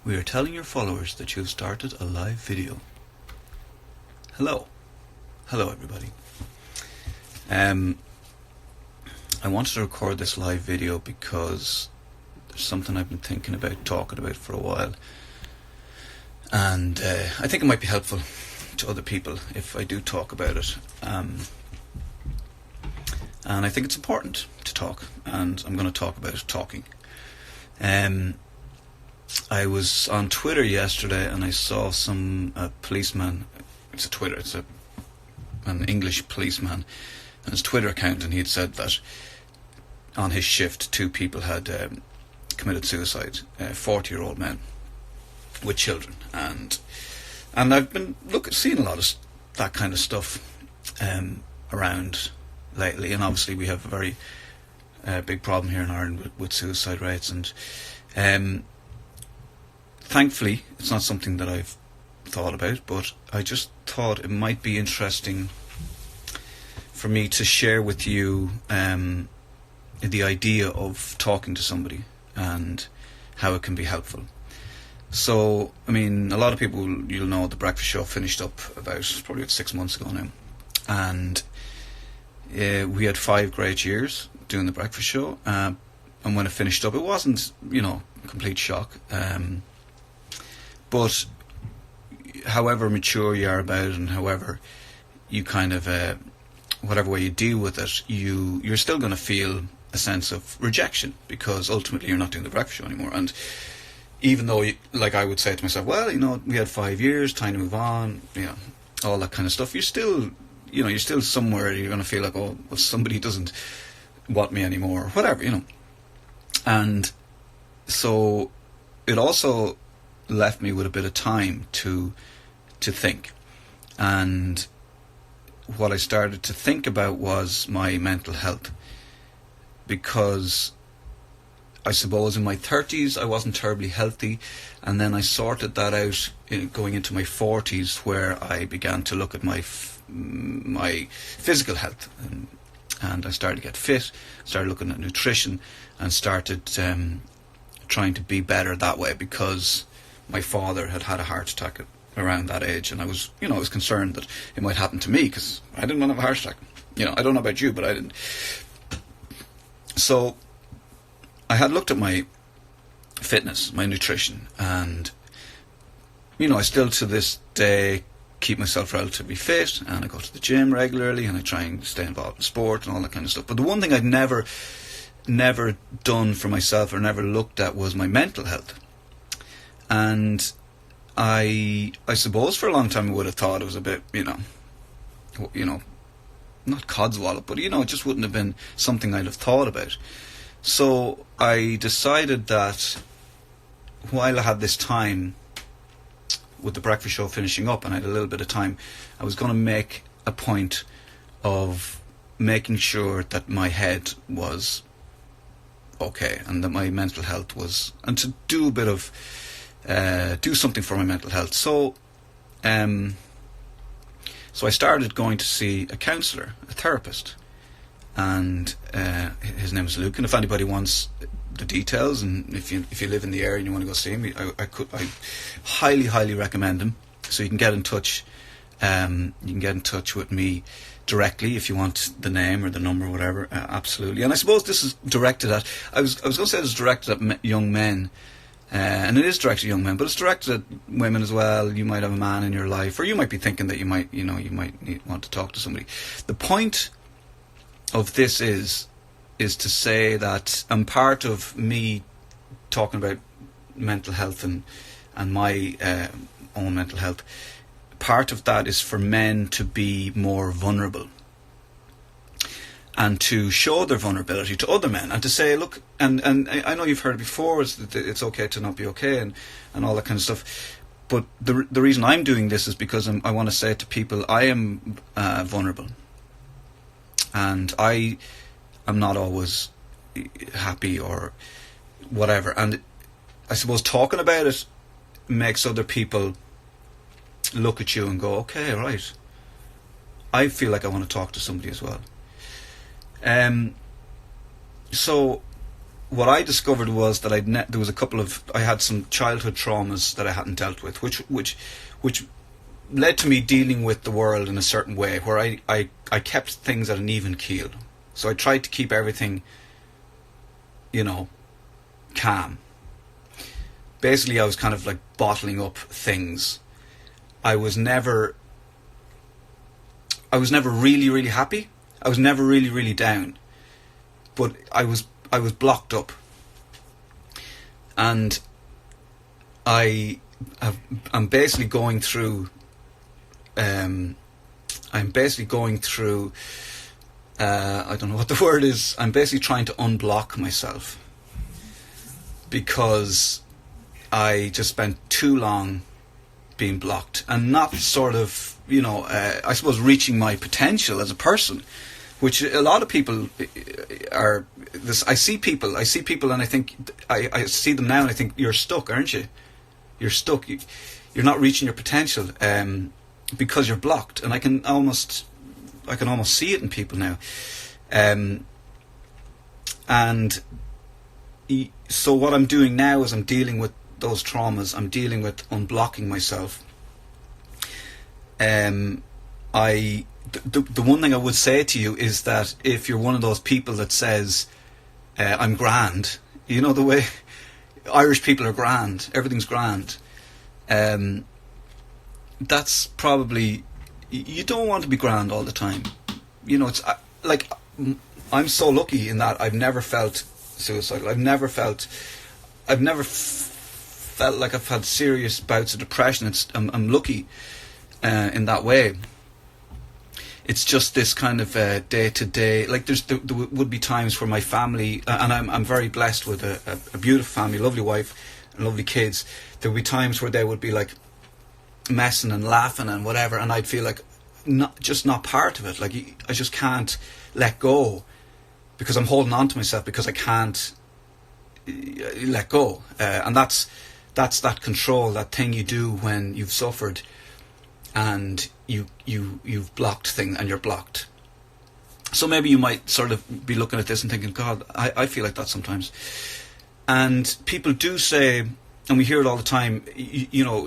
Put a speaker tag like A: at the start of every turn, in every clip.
A: We are telling your followers that you have started a live video. Hello. Hello, everybody. I wanted to record this live video because there's something I've been thinking about, talking about for a while. And I think it might be helpful to other people if I do talk about it. And I think it's important to talk, and I'm going to talk about talking. I was on Twitter yesterday and I saw some policeman. It's an English policeman, and his Twitter account, and he had said that on his shift 2 people had committed suicide, 40-year-old men with children, and I've been seeing a lot of that kind of stuff around lately, and obviously we have a very big problem here in Ireland with suicide rates, and thankfully it's not something that I've thought about, but I just thought it might be interesting for me to share with you the idea of talking to somebody and how it can be helpful. So, I mean, a lot of people, you'll know, The Breakfast Show finished up probably 6 months ago now, and we had 5 great years doing The Breakfast Show, and when it finished up, it wasn't, a complete shock, but however mature you are about it, and however you kind of whatever way you deal with it, you're still going to feel a sense of rejection, because ultimately you're not doing The Breakfast Show anymore. And even though, like, I would say to myself, well, we had 5 years, time to move on, all that kind of stuff, you're still somewhere you're going to feel like, oh, well, somebody doesn't want me anymore, or whatever, And so it also left me with a bit of time to think. And what I started to think about was my mental health, because I suppose in my 30s I wasn't terribly healthy, and then I sorted that out going into my 40s, where I began to look at my physical health, and I started to get fit, started looking at nutrition, and started trying to be better that way, because my father had had a heart attack around that age, and I was concerned that it might happen to me, because I didn't want to have a heart attack. I don't know about you, but I didn't. So I had looked at my fitness, my nutrition, and I still to this day keep myself relatively fit, and I go to the gym regularly, and I try and stay involved in sport and all that kind of stuff. But the one thing I'd never done for myself, or never looked at, was my mental health. And I suppose for a long time I would have thought it was a bit, not codswallop, but it just wouldn't have been something I'd have thought about. So I decided that while I had this time with The Breakfast Show finishing up, and I had a little bit of time, I was going to make a point of making sure that my head was okay, and that my mental health was, and to do a bit of do something for my mental health. So I started going to see a counsellor, a therapist, and his name is Luke. And if anybody wants the details, and if you live in the area and you want to go see him, I highly recommend him. So you can get in touch. You can get in touch with me directly if you want the name or the number or whatever. Absolutely. And I suppose this is directed at. I was going to say it's directed at young men. And it is directed at young men, but it's directed at women as well. You might have a man in your life, or you might be thinking that you might want to talk to somebody. The point of this is to say that, and part of me talking about mental health and my own mental health, part of that is for men to be more vulnerable, and to show their vulnerability to other men, and to say, look, and I know you've heard it before, it's okay to not be okay, and all that kind of stuff. But the reason I'm doing this is because I want to say to people, I am vulnerable, and I am not always happy or whatever. And I suppose talking about it makes other people look at you and go, okay, right, I feel like I want to talk to somebody as well. So what I discovered was that there was I had some childhood traumas that I hadn't dealt with, which led to me dealing with the world in a certain way, where I kept things at an even keel. So I tried to keep everything, calm. Basically, I was kind of like bottling up things. I was never really, really happy. I was never really, really down. But I was blocked up. And I'm basically going through I don't know what the word is. I'm basically trying to unblock myself, because I just spent too long being blocked and not sort of, I suppose, reaching my potential as a person, which a lot of people are. I see people and I think, I see them now and I think, you're stuck, aren't you? You're stuck. You're not reaching your potential because you're blocked. And I can almost see it in people now. And so what I'm doing now is I'm dealing with those traumas. I'm dealing with unblocking myself. The one thing I would say to you is that if you're one of those people that says, I'm grand, the way Irish people are grand, everything's grand, that's probably, you don't want to be grand all the time. It's like, I'm so lucky in that I've never felt suicidal. I've never felt like I've had serious bouts of depression. I'm lucky in that way. It's just this kind of day to day. Like there would be times where my family, and I'm very blessed with a beautiful family, lovely wife, and lovely kids. There would be times where they would be like messing and laughing and whatever, and I'd feel like not part of it. Like I just can't let go, because I'm holding on to myself, because I can't let go. And that's that control, that thing you do when you've suffered and you've blocked things and you're blocked. So maybe you might sort of be looking at this and thinking, God, I feel like that sometimes. And people do say, and we hear it all the time,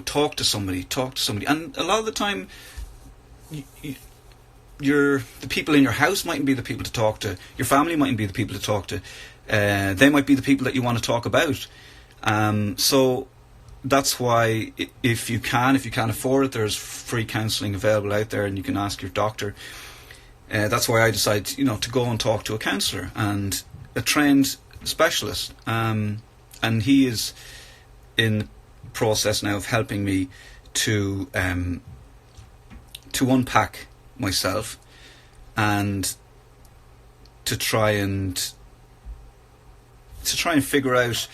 A: talk to somebody. And a lot of the time, the people in your house mightn't be the people to talk to. Your family mightn't be the people to talk to. They might be the people that you want to talk about. So that's why, if you can afford it, there's free counselling available out there, and you can ask your doctor. That's why I decided, to go and talk to a counsellor and a trained specialist. And he is in the process now of helping me to unpack myself and to try and figure out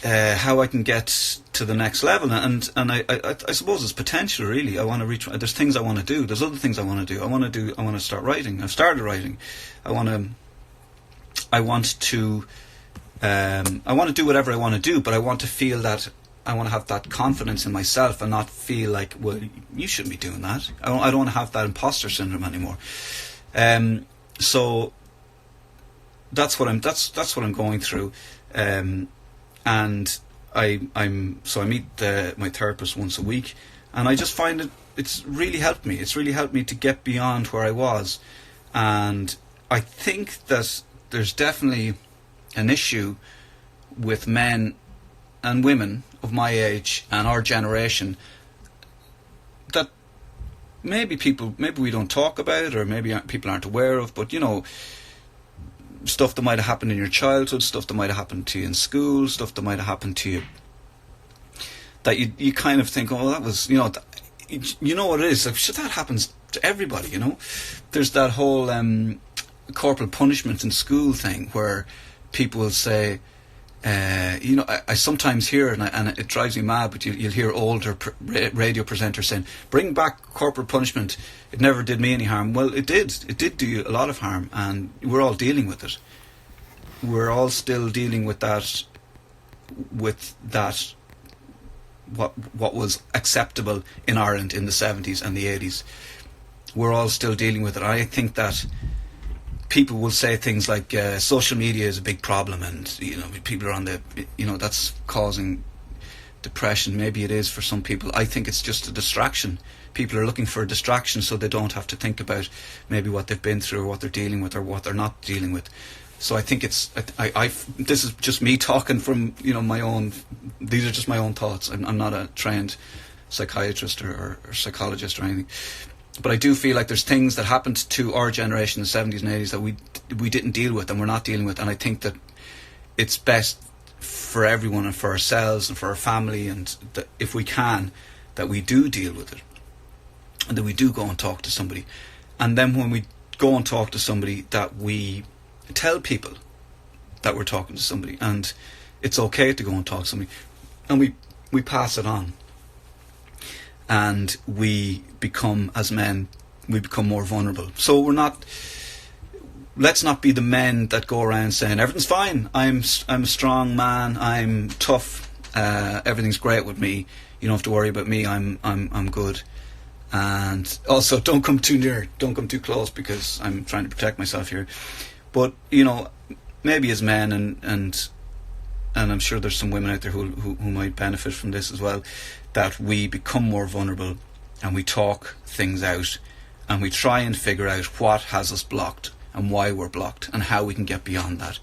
A: how I can get to the next level. And I suppose it's potential, really. I want to reach. There's things I want to do. There's other things I want to do. I want to start writing. I've started writing. I want to do whatever I want to do, but I want to feel that I want to have that confidence in myself and not feel like, well, you shouldn't be doing that. I don't want to have that imposter syndrome anymore. So that's what I'm going through. And I meet my therapist once a week, and I just find it's really helped me. It's really helped me to get beyond where I was. And I think that there's definitely an issue with men and women of my age and our generation that maybe we don't talk about, or maybe people aren't aware of, but stuff that might have happened in your childhood, stuff that might have happened to you in school, stuff that might have happened to you that you kind of think, oh, that was, what it is, like, shit, that happens to everybody, There's that whole corporal punishment in school thing where people will say, I sometimes hear, and it drives me mad, but you'll hear older radio presenters saying, bring back corporal punishment, it never did me any harm. Well, it did do you a lot of harm, and we're all dealing with it. We're all still dealing with that what was acceptable in Ireland in the 70s and the 80s. We're all still dealing with it. I think that people will say things like social media is a big problem, and people are on the that's causing depression. Maybe it is for some people. I think it's just a distraction. People are looking for a distraction so they don't have to think about maybe what they've been through or what they're dealing with or what they're not dealing with. So I think it's this is just me talking from my own. These are just my own thoughts. I'm not a trained psychiatrist or psychologist or anything. But I do feel like there's things that happened to our generation in the 70s and 80s that we didn't deal with and we're not dealing with. And I think that it's best for everyone and for ourselves and for our family, and that if we can, that we do deal with it. And that we do go and talk to somebody. And then when we go and talk to somebody, that we tell people that we're talking to somebody. And it's okay to go and talk to somebody. And we pass it on. And we become, as men, we become more vulnerable. So let's not be the men that go around saying, everything's fine, I'm a strong man, I'm tough, everything's great with me, you don't have to worry about me, I'm good. And also, don't come too near, don't come too close, because I'm trying to protect myself here. But, maybe as men, and I'm sure there's some women out there who might benefit from this as well, that we become more vulnerable and we talk things out and we try and figure out what has us blocked and why we're blocked and how we can get beyond that.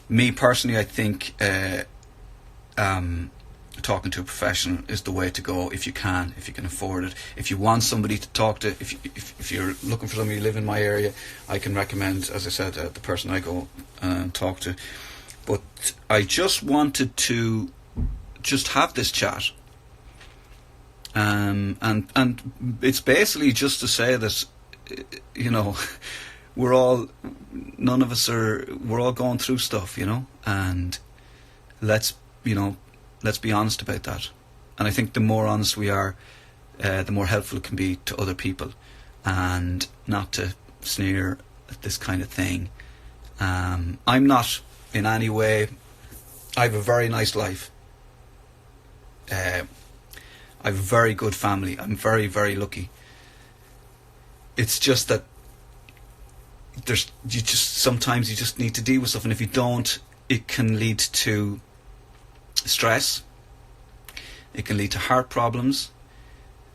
A: Me personally, I think talking to a professional is the way to go if you can afford it. If you want somebody to talk to, if you're looking for somebody to live in my area, I can recommend, as I said, the person I go and talk to. But I just wanted to just have this chat. And it's basically just to say that, we're all going through stuff, and let's be honest about that. And I think the more honest we are, the more helpful it can be to other people, and not to sneer at this kind of thing. I'm not in any way, I have a very nice life. I have a very good family. I'm very, very lucky. It's just that sometimes you just need to deal with stuff, and if you don't, it can lead to stress. It can lead to heart problems.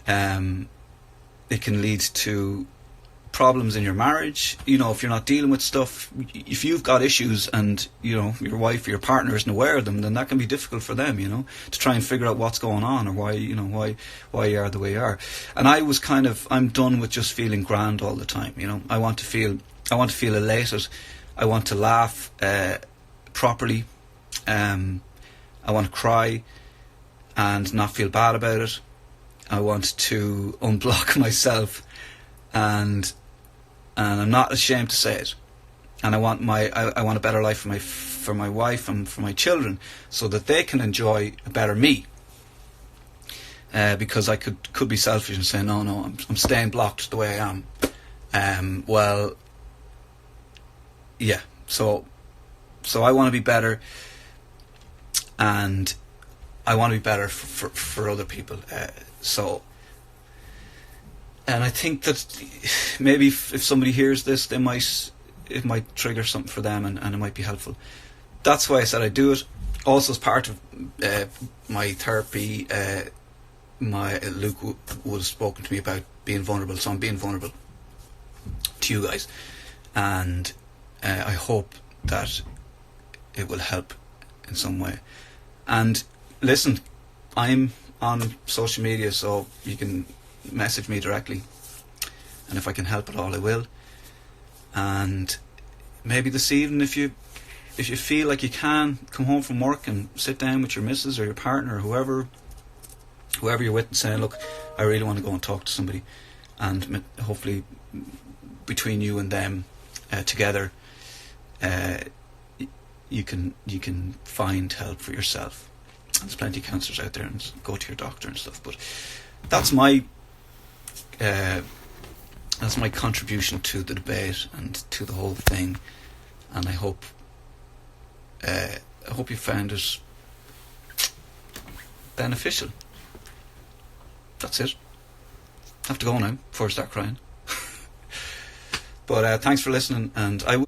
A: It can lead to problems in your marriage. If you're not dealing with stuff, if you've got issues and your wife or your partner isn't aware of them, then that can be difficult for them, to try and figure out what's going on or why you are the way you are. And I'm done with just feeling grand all the time. I want to feel elated. I want to laugh properly. I want to cry and not feel bad about it. I want to unblock myself, and I'm not ashamed to say it. And I want a better life for my wife and for my children, so that they can enjoy a better me. Because I could be selfish and say no, I'm staying blocked the way I am. Well, yeah. So I want to be better, and I want to be better for other people. And I think that maybe if somebody hears this, it might trigger something for them, and it might be helpful. That's why I said I do it. Also, as part of my therapy, Luke would have spoken to me about being vulnerable, so I'm being vulnerable to you guys, and I hope that it will help in some way. And listen, I'm on social media, so you can message me directly, and if I can help at all, I will. And maybe this evening, if you feel like you can, come home from work and sit down with your missus or your partner or whoever you're with, and saying, look, I really want to go and talk to somebody, and hopefully between you and them together, you can find help for yourself. There's plenty of counsellors out there, and go to your doctor and stuff. But that's my contribution to the debate and to the whole thing. And I hope you found it beneficial. That's it. I have to go now before I start crying. But thanks for listening, and I